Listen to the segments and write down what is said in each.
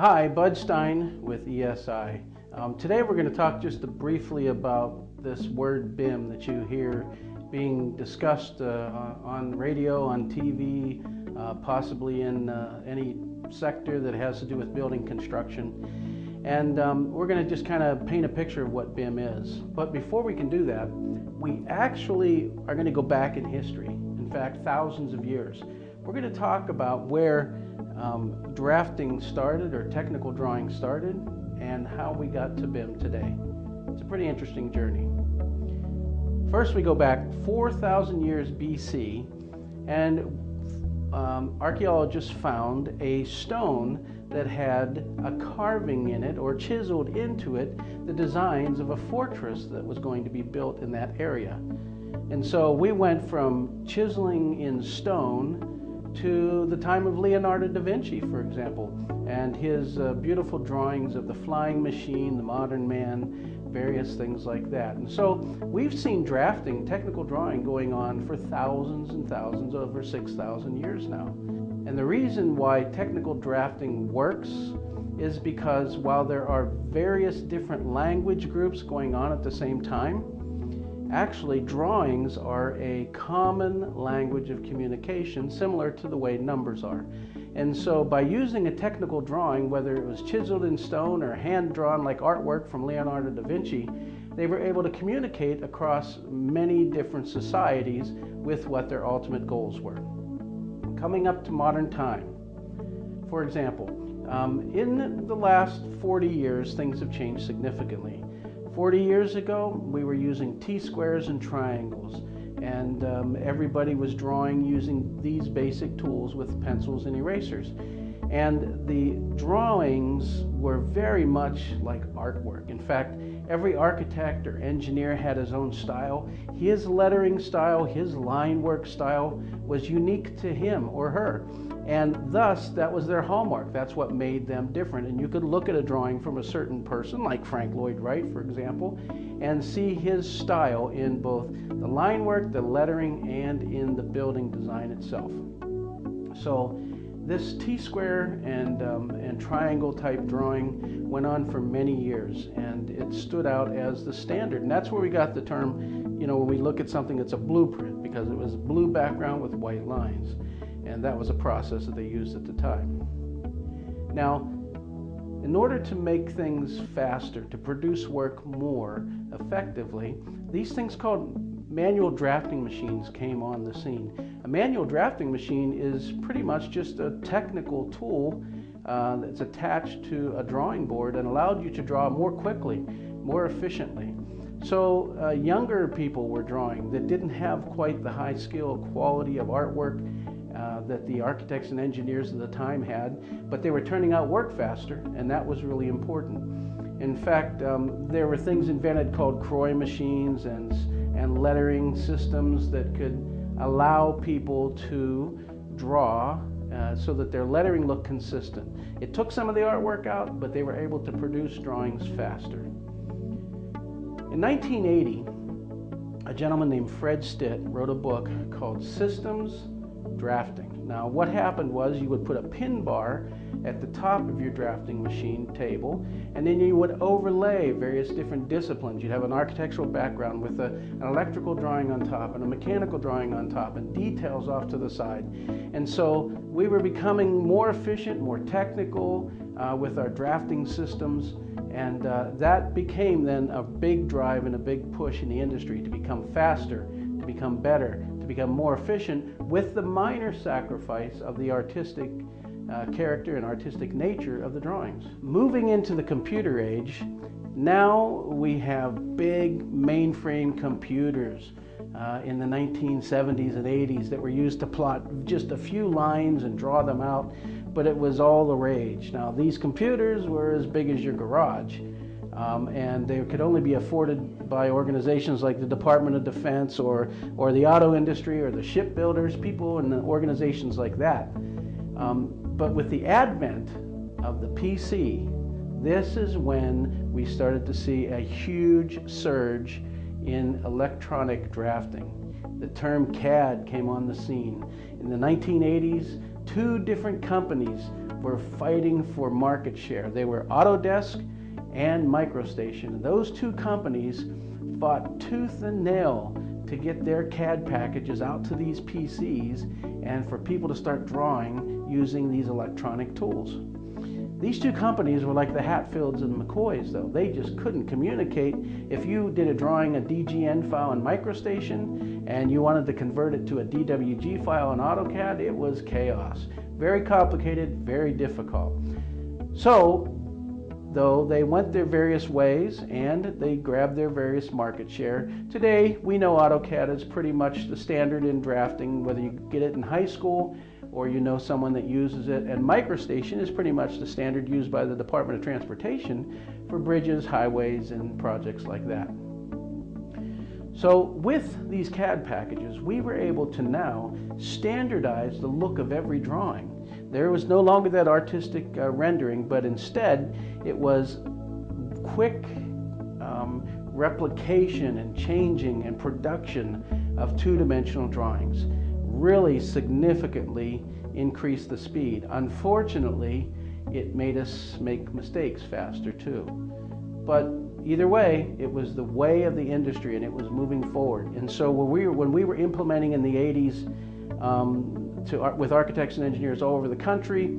Hi, Bud Stein with ESI. Today we're going to talk just briefly about this word BIM that you hear being discussed on radio, on TV, possibly in any sector that has to do with building construction. And we're going to just kind of paint a picture of what BIM is. But before we can do that, we actually are going to go back in history, in fact, thousands of years. We're going to talk about where drafting started, or technical drawing started, and how we got to BIM today. It's a pretty interesting journey. First, we go back 4,000 years BC, and archaeologists found a stone that had a carving in it, or chiseled into it, the designs of a fortress that was going to be built in that area. And so we went from chiseling in stone to the time of Leonardo da Vinci, for example, and his beautiful drawings of the flying machine, the modern man, various things like that. And so we've seen drafting, technical drawing, going on for thousands and thousands, over 6,000 years now. And the reason why technical drafting works is because while there are various different language groups going on at the same time, actually, drawings are a common language of communication, similar to the way numbers are. And so by using a technical drawing, whether it was chiseled in stone or hand-drawn like artwork from Leonardo da Vinci, they were able to communicate across many different societies with what their ultimate goals were. Coming up to modern time, for example, in the last 40 years, things have changed significantly. 40 years ago, we were using T-squares and triangles, and everybody was drawing using these basic tools with pencils and erasers. And the drawings were very much like artwork. In fact, every architect or engineer had his own style. His lettering style, his line work style was unique to him or her. And thus, that was their hallmark. That's what made them different. And you could look at a drawing from a certain person, like Frank Lloyd Wright, for example, and see his style in both the line work, the lettering, and in the building design itself. So this T-square and triangle type drawing went on for many years, and it stood out as the standard. And that's where we got the term, you know, when we look at something that's a blueprint, because it was a blue background with white lines. And that was a process that they used at the time. Now, in order to make things faster, to produce work more effectively, these things called manual drafting machines came on the scene. A manual drafting machine is pretty much just a technical tool that's attached to a drawing board and allowed you to draw more quickly, more efficiently. So younger people were drawing that didn't have quite the high skill quality of artwork that the architects and engineers of the time had, but they were turning out work faster, and that was really important. In fact, there were things invented called Croy machines and lettering systems that could allow people to draw so that their lettering looked consistent. It took some of the artwork out, but they were able to produce drawings faster. In 1980, a gentleman named Fred Stitt wrote a book called Systems Drafting. Now, what happened was you would put a pin bar at the top of your drafting machine table, and then you would overlay various different disciplines. You'd have an architectural background with an electrical drawing on top and a mechanical drawing on top and details off to the side. And so we were becoming more efficient, more technical with our drafting systems, and that became then a big drive and a big push in the industry to become faster, to become better, to become more efficient, with the minor sacrifice of the artistic character and artistic nature of the drawings. Moving into the computer age, now we have big mainframe computers in the 1970s and 80s that were used to plot just a few lines and draw them out, but it was all the rage. Now, these computers were as big as your garage. And they could only be afforded by organizations like the Department of Defense or the auto industry or the shipbuilders, people and organizations like that. But with the advent of the PC, this is when we started to see a huge surge in electronic drafting. The term CAD came on the scene. In the 1980s, two different companies were fighting for market share. They were Autodesk and MicroStation. Those two companies fought tooth and nail to get their CAD packages out to these PCs and for people to start drawing using these electronic tools. These two companies were like the Hatfields and McCoys, though. They just couldn't communicate. If you did a drawing, a DGN file in MicroStation, and you wanted to convert it to a DWG file in AutoCAD, it was chaos. Very complicated, very difficult. So, though they went their various ways and they grabbed their various market share, today we know AutoCAD is pretty much the standard in drafting, whether you get it in high school or you know someone that uses it, and MicroStation is pretty much the standard used by the Department of Transportation for bridges, highways, and projects like that. So with these CAD packages, we were able to now standardize the look of every drawing. There was no longer that artistic rendering, but instead it was quick replication and changing and production of two-dimensional drawings. Really significantly increased the speed. Unfortunately, it made us make mistakes faster too. But either way, it was the way of the industry and it was moving forward. And so when we were implementing in the 80s with architects and engineers all over the country,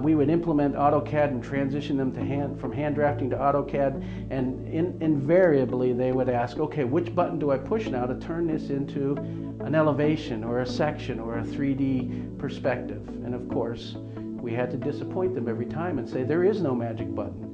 we would implement AutoCAD and transition them to from hand drafting to AutoCAD, and invariably they would ask, okay, which button do I push now to turn this into an elevation or a section or a 3D perspective? And of course, we had to disappoint them every time and say, there is no magic button.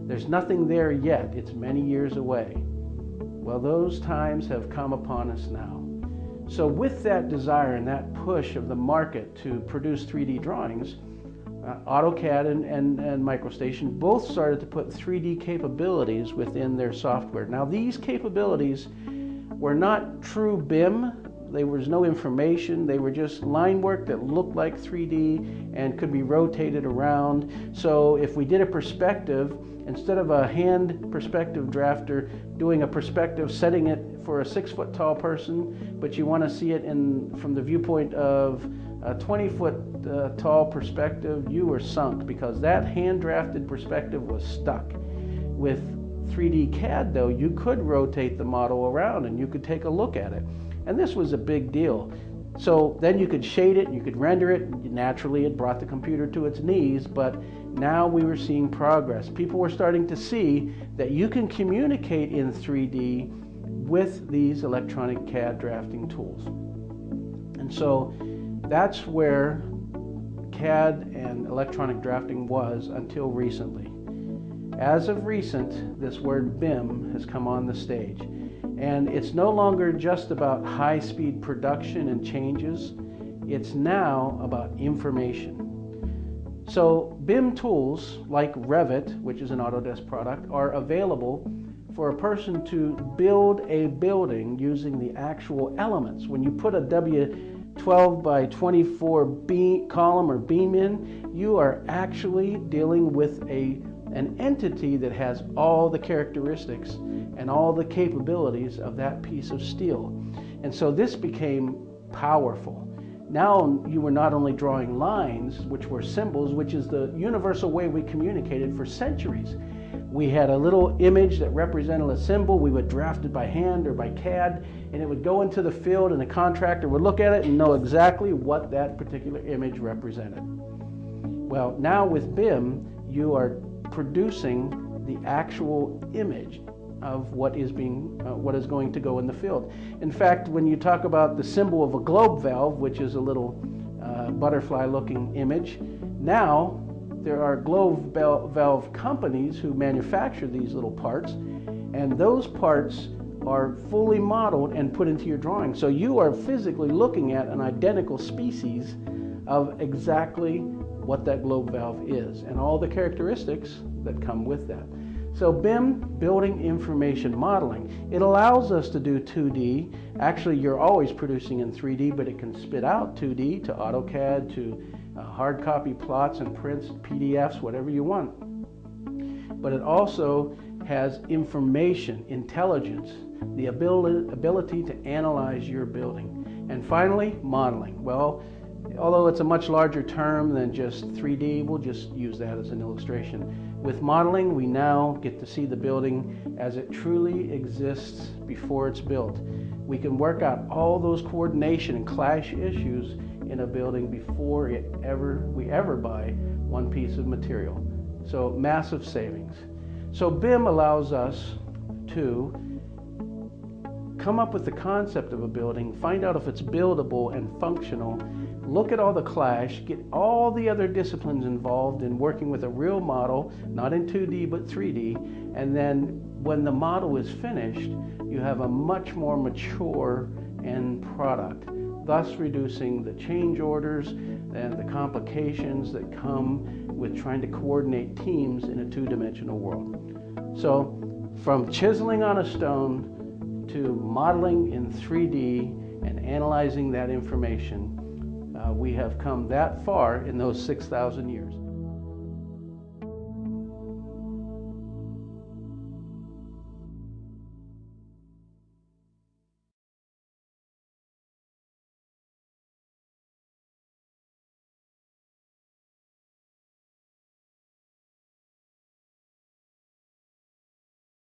There's nothing there yet. It's many years away. Well, those times have come upon us now. So with that desire and that push of the market to produce 3D drawings, AutoCAD and MicroStation both started to put 3D capabilities within their software. Now these capabilities were not true BIM. There was no information. They were just line work that looked like 3D and could be rotated around. So if we did a perspective, instead of a hand perspective drafter doing a perspective, setting it for a 6-foot tall person, but you want to see it from the viewpoint of a 20-foot tall perspective, you were sunk because that hand drafted perspective was stuck. With 3D CAD though, you could rotate the model around and you could take a look at it. And this was a big deal. So then you could shade it, you could render it. Naturally, it brought the computer to its knees, but now we were seeing progress. People were starting to see that you can communicate in 3D with these electronic CAD drafting tools. And so that's where CAD and electronic drafting was until recently. As of recent, this word BIM has come on the stage. And it's no longer just about high-speed production and changes. It's now about information. So BIM tools like Revit, which is an Autodesk product, are available for a person to build a building using the actual elements. When you put a W12 by 24 column or beam in, you are actually dealing with an entity that has all the characteristics and all the capabilities of that piece of steel. And so this became powerful. Now you were not only drawing lines, which were symbols, which is the universal way we communicated for centuries. We had a little image that represented a symbol. We would draft it by hand or by CAD, and it would go into the field, and the contractor would look at it and know exactly what that particular image represented. Well, now with BIM, you are producing the actual image of what is going to go in the field. In fact, when you talk about the symbol of a globe valve, which is a little butterfly-looking image, now there are globe valve companies who manufacture these little parts, and those parts are fully modeled and put into your drawing. So you are physically looking at an identical species of exactly what that globe valve is and all the characteristics that come with that. So BIM, building information modeling, it allows us to do 2D. Actually, you're always producing in 3D, but it can spit out 2D to AutoCAD, to hard copy plots and prints, PDFs, whatever you want. But it also has information, intelligence, the ability to analyze your building. And finally, modeling. Well, although it's a much larger term than just 3D, we'll just use that as an illustration. With modeling, we now get to see the building as it truly exists before it's built. We can work out all those coordination and clash issues in a building before we ever buy one piece of material. So massive savings. So BIM allows us to come up with the concept of a building, find out if it's buildable and functional, look at all the clash, get all the other disciplines involved in working with a real model, not in 2D but 3D, and then when the model is finished, you have a much more mature end product, thus reducing the change orders and the complications that come with trying to coordinate teams in a two-dimensional world. So from chiseling on a stone to modeling in 3D and analyzing that information, we have come that far in those 6,000 years.